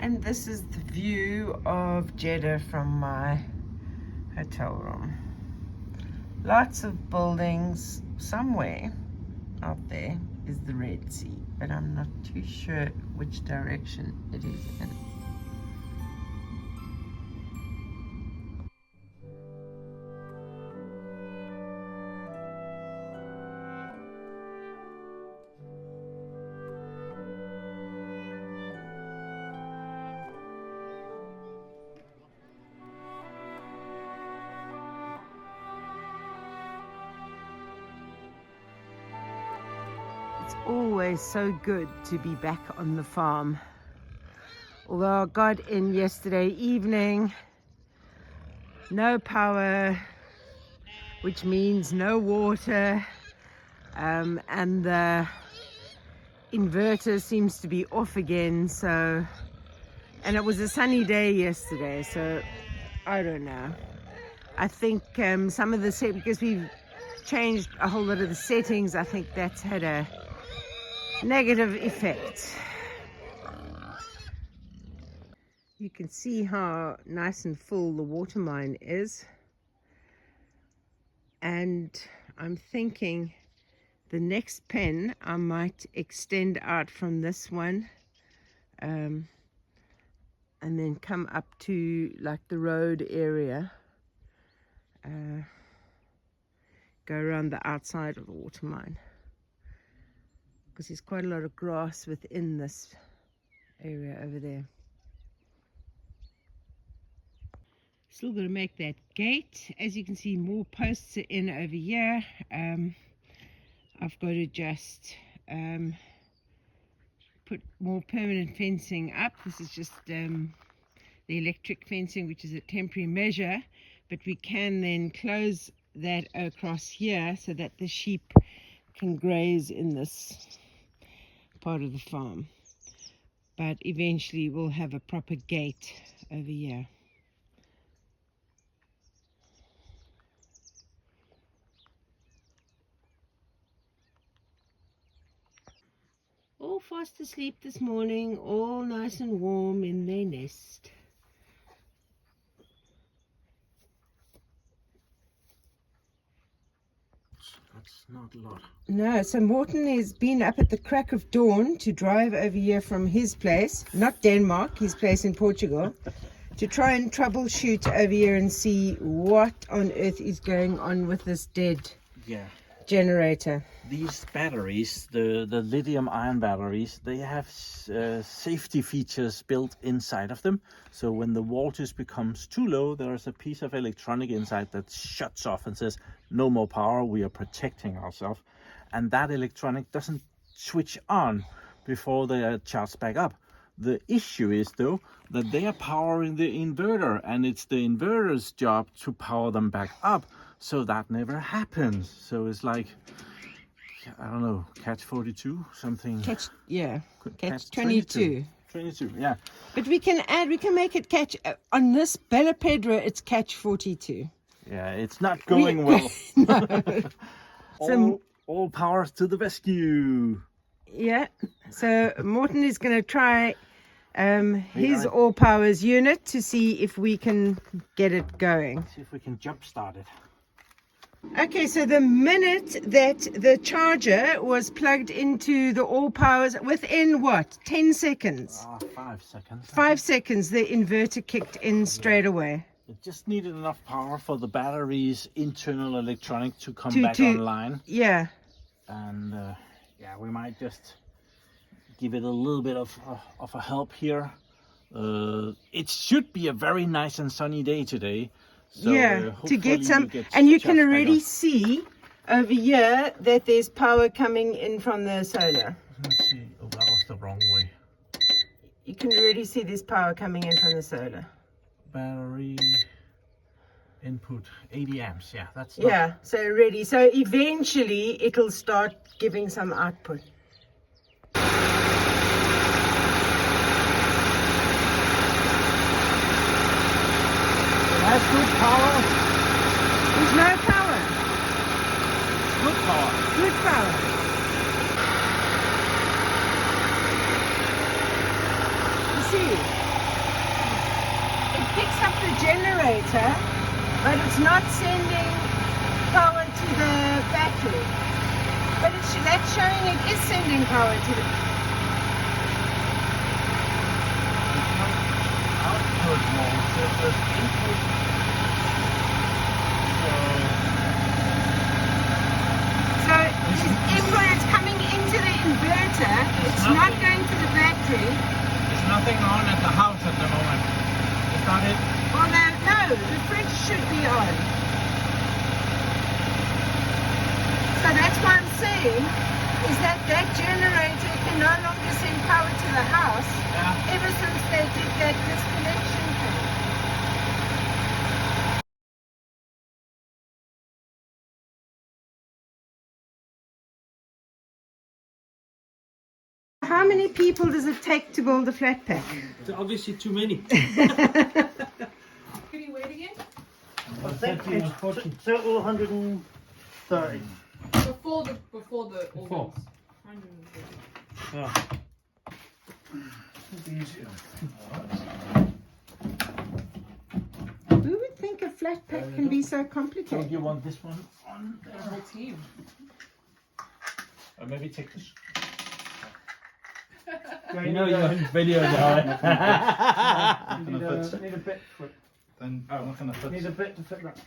And this is the view of Jeddah from my hotel room. Lots of buildings. Somewhere out there is the Red Sea, but I'm not too sure which direction it is in. It's always so good to be back on the farm. Although I got in yesterday evening, no power, which means no water, and the inverter seems to be off again. So, and it was a sunny day yesterday, so I don't know. I think some of the because we've changed a whole lot of the settings, I think that's had a negative effect. You can see how nice and full the water mine is, and I'm thinking the next pen I might extend out from this one and then come up to like the road area, go around the outside of the water mine, because there's quite a lot of grass within this area over there. Still got to make that gate. As you can see, more posts are in over here. I've got to just put more permanent fencing up. This is just the electric fencing, which is a temporary measure, but we can then close that across here so that the sheep can graze in this part of the farm. But eventually we'll have a proper gate over here. All fast asleep this morning, all nice and warm in their nest. That's not a lot. No, so Morten has been up at the crack of dawn to drive over here from his place, not Denmark, his place in Portugal, to try and troubleshoot over here and see what on earth is going on with this dead generator. These batteries, the lithium ion batteries, they have safety features built inside of them. So when the voltage becomes too low, there's a piece of electronic inside that shuts off and says, no more power, we are protecting ourselves. And that electronic doesn't switch on before they are charged back up. The issue is, though, that they are powering the inverter, and it's the inverter's job to power them back up. So that never happens. So it's like, I don't know, catch 42, something. Catch 22. 22, yeah. But we can make it catch, on this Bella Pedra, it's catch 42. Yeah, it's not going well. all powers to the rescue. Yeah, so Morten is going to try his all powers unit to see if we can get it going. See if we can jump start it. Okay, so the minute that the charger was plugged into the all powers, within what, 10 seconds? 5 seconds. 5 seconds, the inverter kicked in straight away. It just needed enough power for the battery's internal electronic to come back online. Yeah. And yeah, we might just give it a little bit of a help here. It should be a very nice and sunny day today. So, yeah, to get some, and you can already see over here that there's power coming in from the solar. Let's see. Oh, that was the wrong way. You can already see there's power coming in from the solar. Battery input 80 amps. Yeah, that's yeah. So ready. So eventually it'll start giving some output. That's good power. There's no power. Good power. Good power. You see, the generator, but it's not sending power to the battery. But that's showing it is sending power to the output voltage, there's input. So input is coming into the inverter, it's not going to the battery. There's nothing on at the house at the moment. Is that it? Well, no, the fridge should be on. So that's what I'm saying, is that generator can no longer send power to the house ever since they did that disconnection thing. How many people does it take to build a flat pack? Obviously too many. Can you wait again? I think it's total 130. Before the organs. 130. Yeah. Who would think a flat pack can be so Don't complicated? you want this one on The there? whole team. Or maybe take this. You know you're on video now. Need a bit for it. Then I'm not gonna fit. Need a bit to fit that.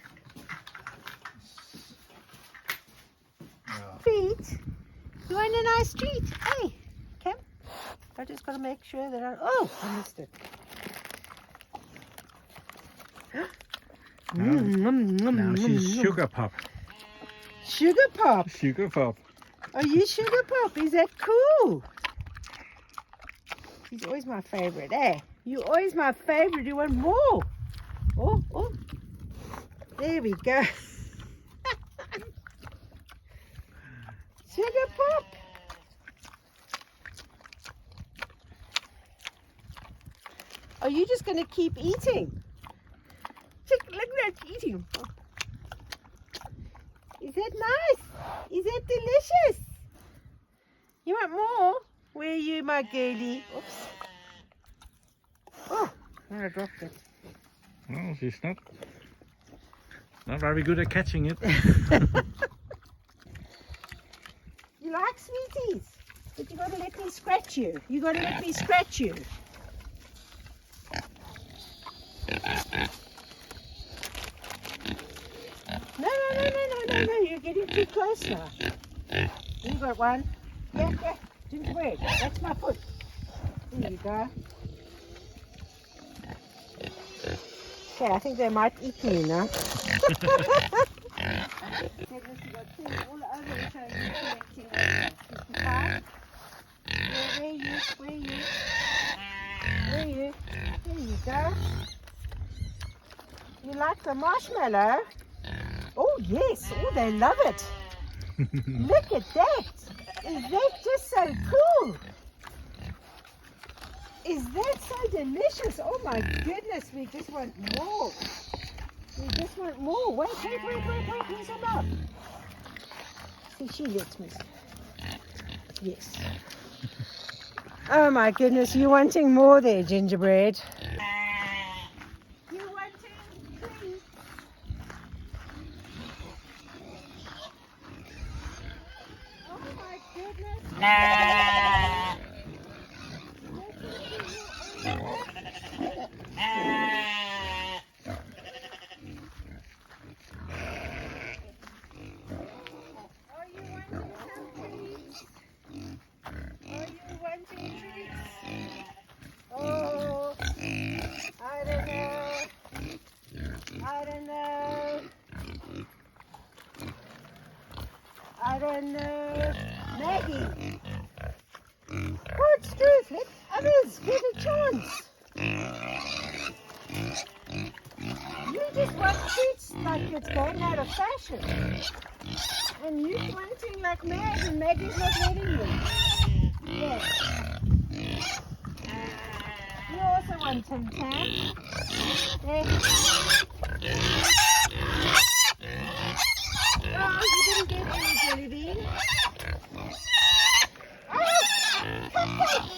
Treat? You want a nice treat? Hey, Kim. I just got to make sure that I missed it. Now she's sugar pop. Sugar pop. Sugar pop. Are you sugar pop? Is that cool? He's always my favorite, eh? You're always my favorite. You want more? Oh. There we go. Sugar pop. Are you just going to keep eating? Look at that eating. Is that nice? Is that delicious? You want more? Where are you, my girlie? Oops. Oh, I dropped it. Oh, she's not very good at catching it. You like sweeties? But you gotta let me scratch you. You gotta let me scratch you. No, you're getting too close now. You got one. Yeah, gingerbread. That's my foot. There you go. Okay, I think they might eat me now. Where you? There you go. You like the marshmallow? Oh yes, oh they love it. Look at that. Is that just so cool? Is that so delicious? Oh my goodness, we just want more. We just want more. Wait, where's her mouth? See, she lets me. Yes. Oh my goodness, you're wanting more there, gingerbread. You're wanting treats. Oh my goodness. I don't know. Maggie. What's truth? Let others get a chance. You just want treats like it's going out of fashion. And you're wanting like mad and Maggie's not letting you. Yes. You also want Tim Tam. Oh, you didn't get any jelly bean. Oh, cupcake!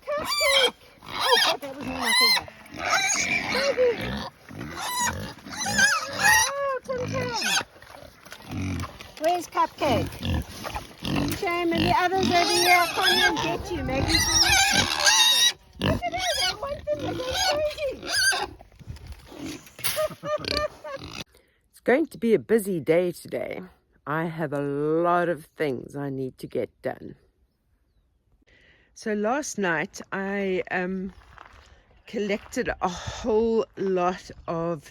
Cupcake! Oh, God, that was in my finger. Oh, Tim Tim. Where's Cupcake? Shame, and the others over here, I can't even get you. Maybe you can... Look at it, I want them to go crazy. It's going to be a busy day today. I have a lot of things I need to get done. So last night I collected a whole lot of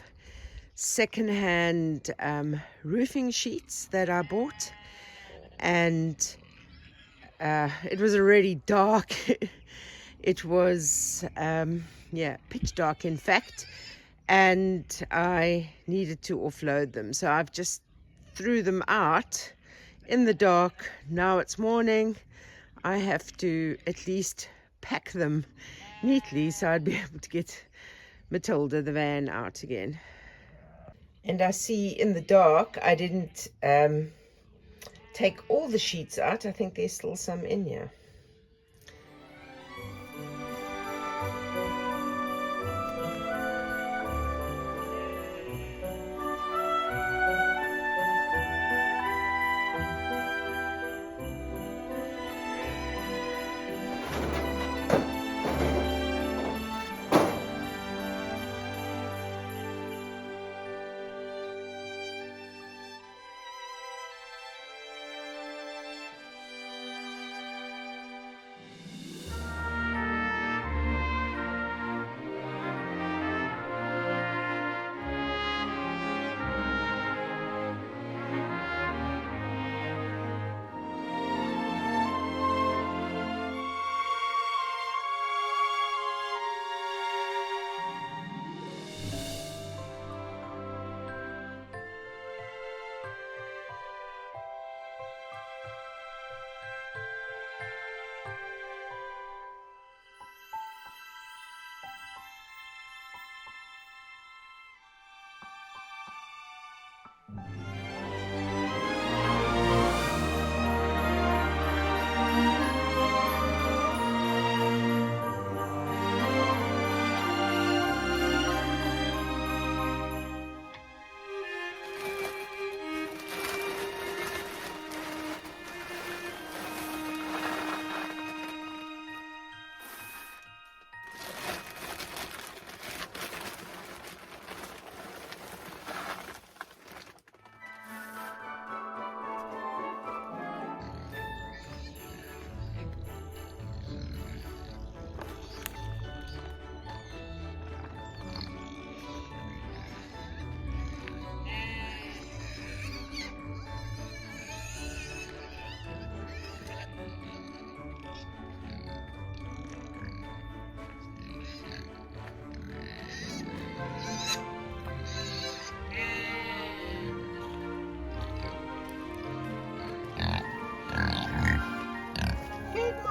secondhand roofing sheets that I bought, and it was already dark. It was pitch dark in fact, and I needed to offload them, so I've just threw them out in the dark. Now it's morning. I have to at least pack them neatly so I'd be able to get Matilda the van out again. And I see in the dark I didn't take all the sheets out. I think there's still some in here.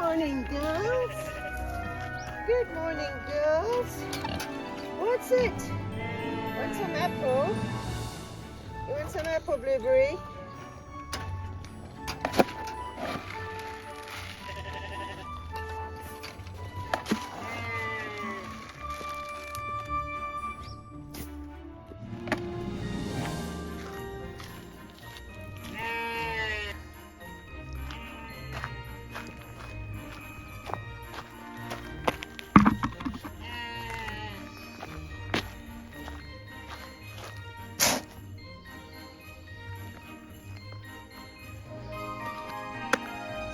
Morning, girls. Good morning, girls. What's it? Want some apple? You want some apple, Blueberry?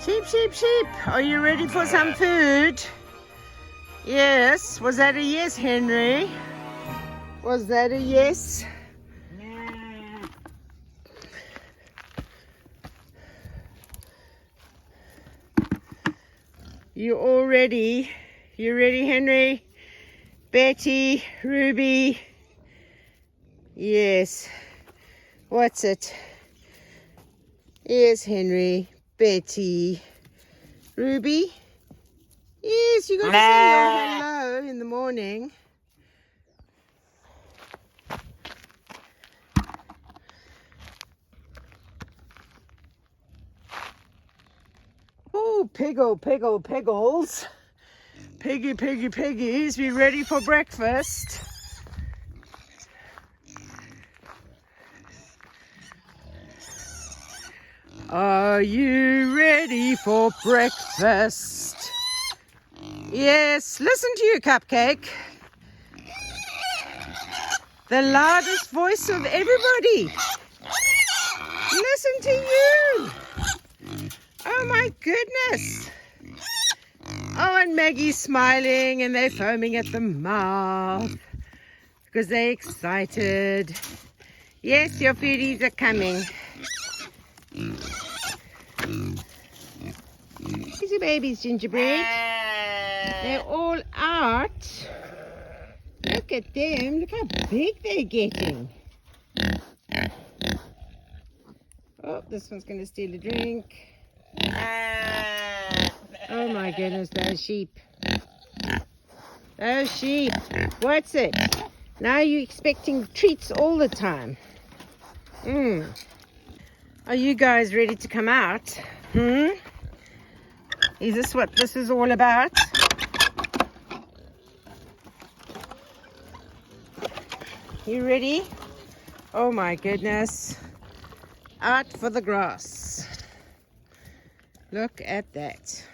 Sheep, sheep, sheep. Are you ready for some food? Yes. Was that a yes, Henry? Was that a yes? You all ready? You ready, Henry? Betty, Ruby? Yes. What's it? Yes, Henry. Betty, Ruby. Yes, you got to say your hello in the morning. Oh, Piggle, Piggle, Piggles. Piggy, piggy, piggies, we ready for breakfast? Are you ready for breakfast? Yes, listen to you, Cupcake. The loudest voice of everybody. Listen to you. Oh my goodness. Oh, and Maggie's smiling and they're foaming at the mouth because they're excited. Yes, your foodies are coming. Here's your babies, Gingerbread. They're all out. Look at them. Look how big they're getting. Oh, this one's going to steal a drink. Oh my goodness, those sheep. Those sheep. What's it? Now you're expecting treats all the time. Are you guys ready to come out? Is this what this is all about? You ready? Oh my goodness. Out for the grass. Look at that.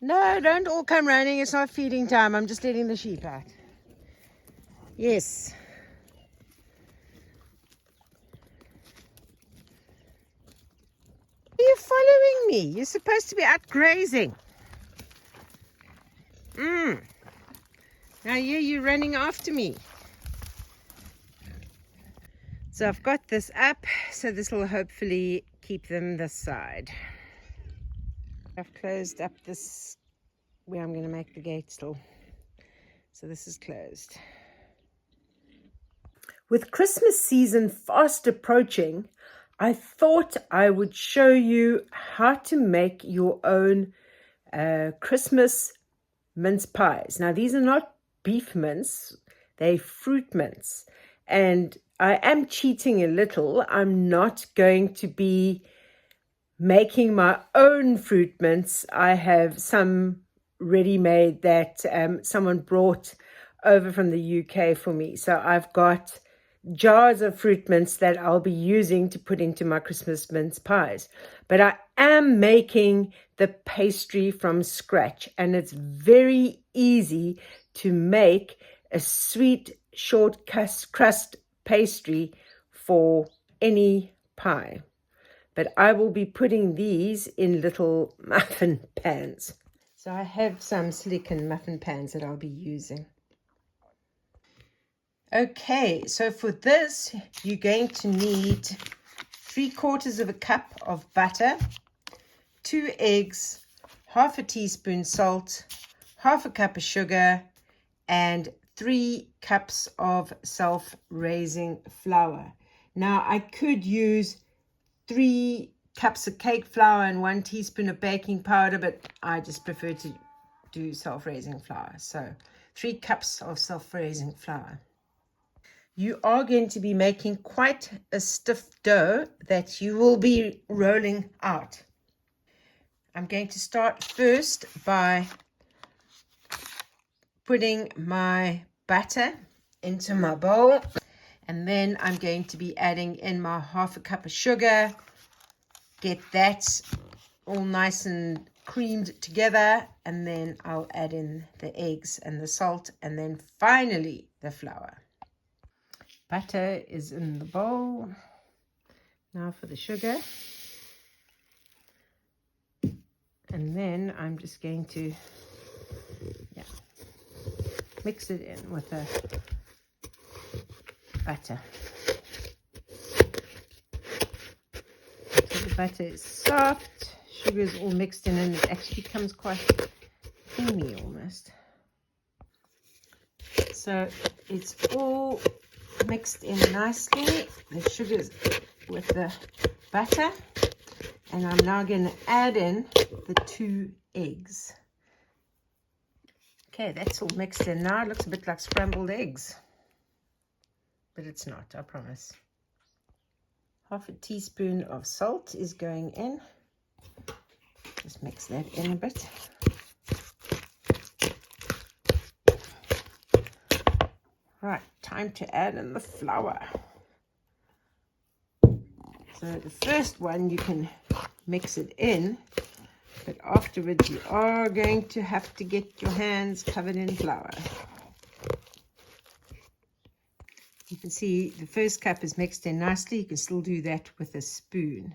No, don't all come running. It's not feeding time. I'm just letting the sheep out. Yes. Are you following me? You're supposed to be out grazing. Now you're running after me. So I've got this up, so this will hopefully keep them this side. I've closed up this where I'm going to make the gate still. So this is closed. With Christmas season fast approaching, I thought I would show you how to make your own Christmas mince pies. Now these are not beef mince, they're fruit mince. And I am cheating a little. I'm not going to be making my own fruit mince. I have some ready-made that someone brought over from the UK for me. So I've got jars of fruit mince that I'll be using to put into my Christmas mince pies. But I am making the pastry from scratch, and it's very easy to make a sweet short crust pastry for any pie. But I will be putting these in little muffin pans. So I have some silicone muffin pans that I'll be using. Okay, so for this, you're going to need 3/4 cup of butter, 2 eggs, half a teaspoon salt, half a cup of sugar, and 3 cups of self-raising flour. Now, I could use 3 cups of cake flour and 1 teaspoon of baking powder, but I just prefer to do self-raising flour. So 3 cups of self-raising flour. You are going to be making quite a stiff dough that you will be rolling out. I'm going to start first by putting my butter into my bowl, and then I'm going to be adding in my half a cup of sugar. Get that all nice and creamed together, and then I'll add in the eggs and the salt, and then finally the flour. Butter is in the bowl. Now for the sugar. And then I'm just going to mix it in with the butter. So the butter is soft, sugar is all mixed in, and it actually becomes quite creamy almost. So it's all mixed in nicely, the sugars with the butter, and I'm now going to add in the 2 eggs. Okay, that's all mixed in now. It looks a bit like scrambled eggs, but it's not, I promise. Half a teaspoon of salt is going in. Just mix that in a bit. Right, time to add in the flour. So the first one you can mix it in, but afterwards you are going to have to get your hands covered in flour. You can see the first cup is mixed in nicely. You can still do that with a spoon.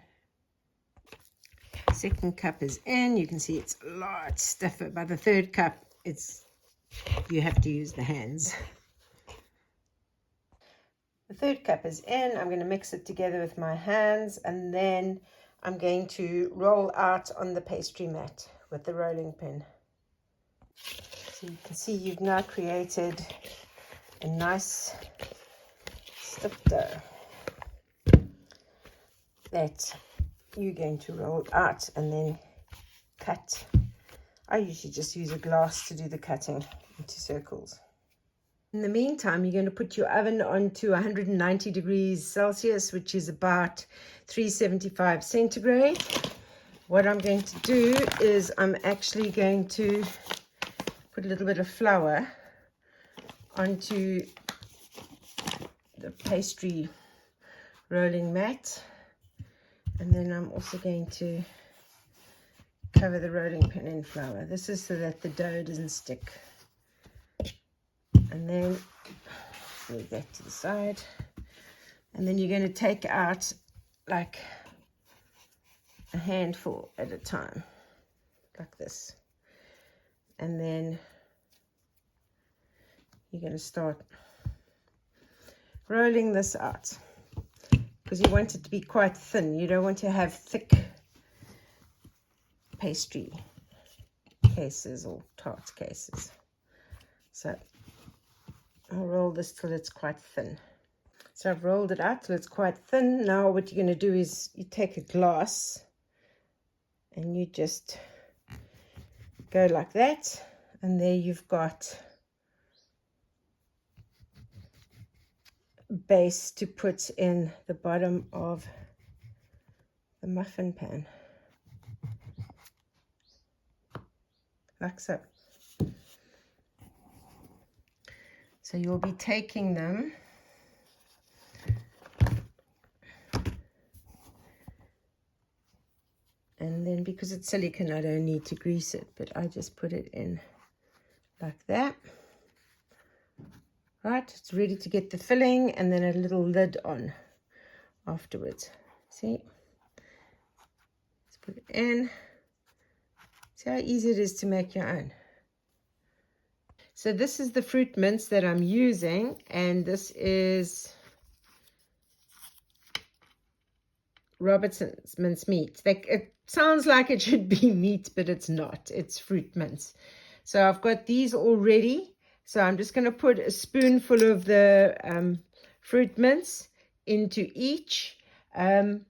Second cup is in. You can see it's a lot stiffer. By the third cup, you have to use the hands. The third cup is in. I'm going to mix it together with my hands, and then I'm going to roll out on the pastry mat with the rolling pin. So you can see you've now created a nice stiff dough that you're going to roll out and then cut. I usually just use a glass to do the cutting into circles. In the meantime, you're going to put your oven on to 190 degrees Celsius, which is about 375 centigrade. What I'm going to do is I'm actually going to put a little bit of flour onto the pastry rolling mat, and then I'm also going to cover the rolling pin in flour. This is so that the dough doesn't stick. And then move that to the side, and then you're going to take out like a handful at a time, like this, and then you're going to start rolling this out, because you want it to be quite thin. You don't want to have thick pastry cases or tart cases. So I'll roll this till it's quite thin. So I've rolled it out till it's quite thin. Now what you're going to do is you take a glass and you just go like that, and there you've got base to put in the bottom of the muffin pan, like so. So you'll be taking them and then, because it's silicone, I don't need to grease it, but I just put it in like that. Right, it's ready to get the filling, and then a little lid on afterwards. See? Let's put it in. See how easy it is to make your own. So this is the fruit mince that I'm using, and this is Robertson's mince meat. It sounds like it should be meat, but it's not. It's fruit mince. So I've got these all ready. So I'm just going to put a spoonful of the fruit mince into each. And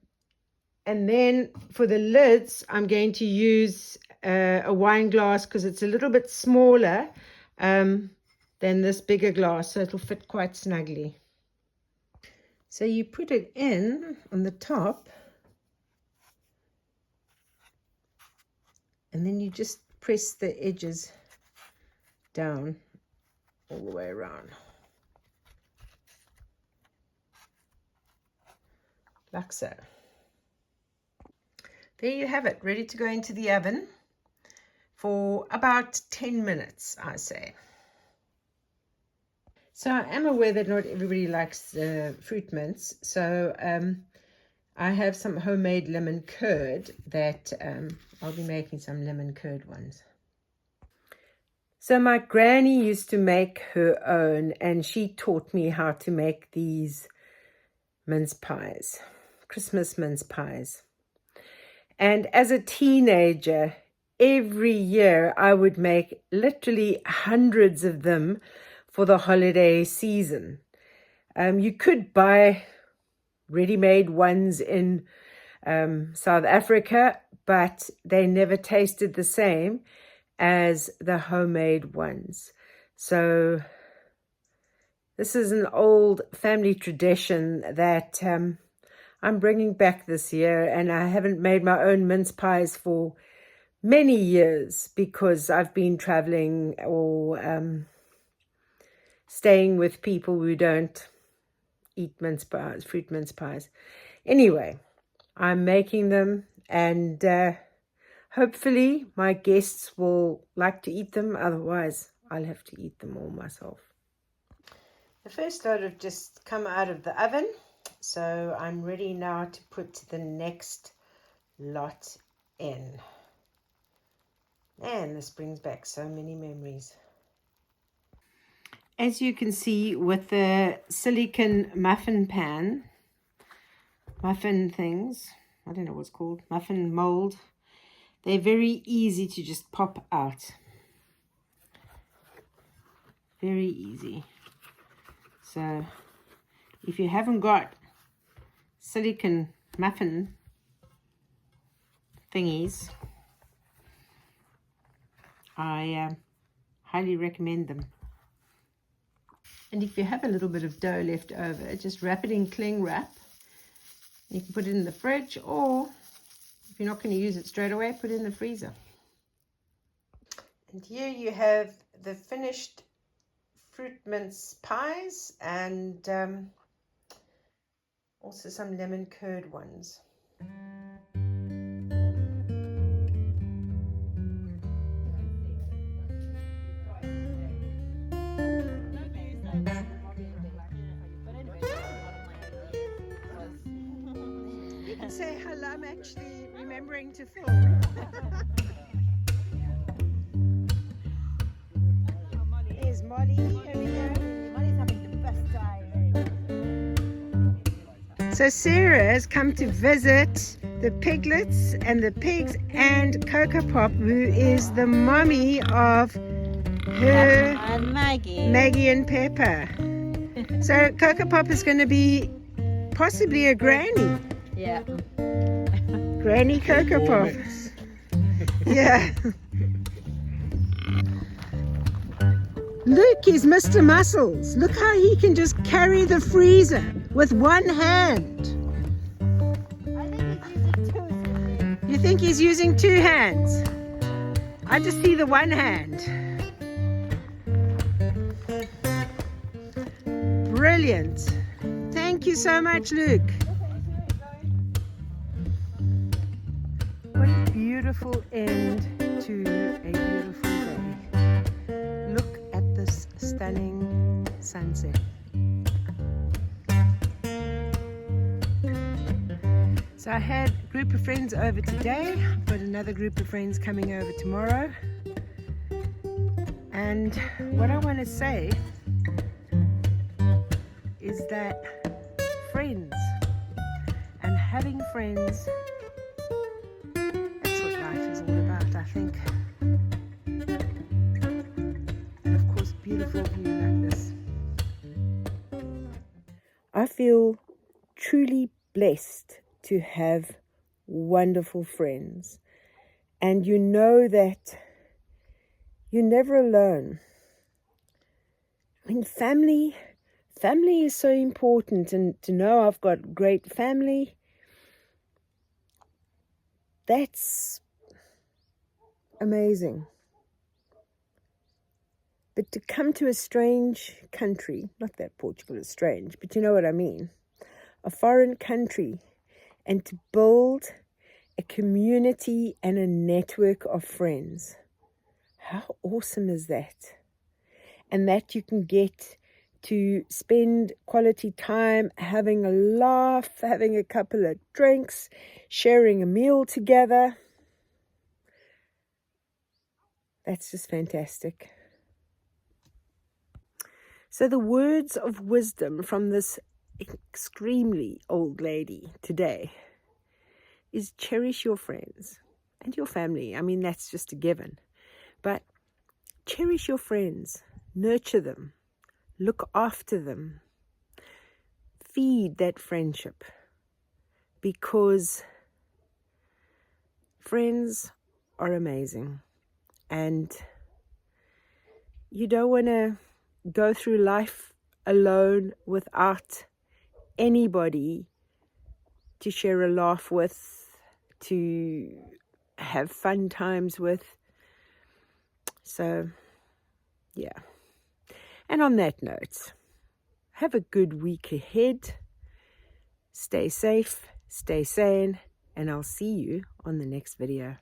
then for the lids, I'm going to use a wine glass, because it's a little bit smaller than this bigger glass, so it'll fit quite snugly. So you put it in on the top, and then you just press the edges down all the way around, like so. There you have it, ready to go into the oven for about 10 minutes, I say. So I am aware that not everybody likes fruit mince, so I have some homemade lemon curd that I'll be making some lemon curd ones. So my granny used to make her own, and she taught me how to make these mince pies, Christmas mince pies. And as a teenager, every year I would make literally hundreds of them for the holiday season. You could buy ready-made ones in South Africa, but they never tasted the same as the homemade ones. So this is an old family tradition that I'm bringing back this year, and I haven't made my own mince pies for many years because I've been traveling or staying with people who don't eat mince pies, fruit mince pies. Anyway, I'm making them, and hopefully my guests will like to eat them. Otherwise, I'll have to eat them all myself. The first lot have just come out of the oven, so I'm ready now to put the next lot in. And this brings back so many memories. As you can see with the silicone muffin things, I don't know what's called, muffin mold, they're very easy to just pop out. Very easy. So if you haven't got silicone muffin thingies, I highly recommend them. And if you have a little bit of dough left over, just wrap it in cling wrap. You can put it in the fridge, or if you're not going to use it straight away, put it in the freezer. And here you have the finished fruit mince pies and also some lemon curd ones. You can say hello. I'm actually remembering to film. Here's Molly. Here we go. Molly's having the best time. So Sarah has come to visit the piglets and the pigs and Coco Pop, who is the mommy of her and Maggie. Maggie and Pepper. So Coco Pop is going to be possibly a granny. Yeah. Granny Coco Pop. Yeah. Luke is Mr. Muscles. Look how he can just carry the freezer with one hand. I think he's using two. You think he's using two hands? I just see the one hand. Brilliant. Thank you so much, Luke. What a beautiful end to a beautiful day. Look at this stunning sunset. So I had a group of friends over today. I've got another group of friends coming over tomorrow. And what I want to say is that friends and having friends, that's what life is all about, I think. And of course, beautiful view like this. I feel truly blessed to have wonderful friends, and you know that you're never alone. I mean, family is so important, and to know I've got great family, that's amazing. But to come to a strange country, not that Portugal is strange, but you know what I mean, a foreign country, and to build a community and a network of friends. How awesome is that? And that you can get to spend quality time having a laugh, having a couple of drinks, sharing a meal together. That's just fantastic. So the words of wisdom from this extremely old lady today is cherish your friends and your family. I mean, that's just a given. But cherish your friends, nurture them, look after them, feed that friendship, because friends are amazing, and you don't want to go through life alone without anybody to share a laugh with, to have fun times with. So, yeah. And on that note, have a good week ahead. Stay safe, stay sane, and I'll see you on the next video.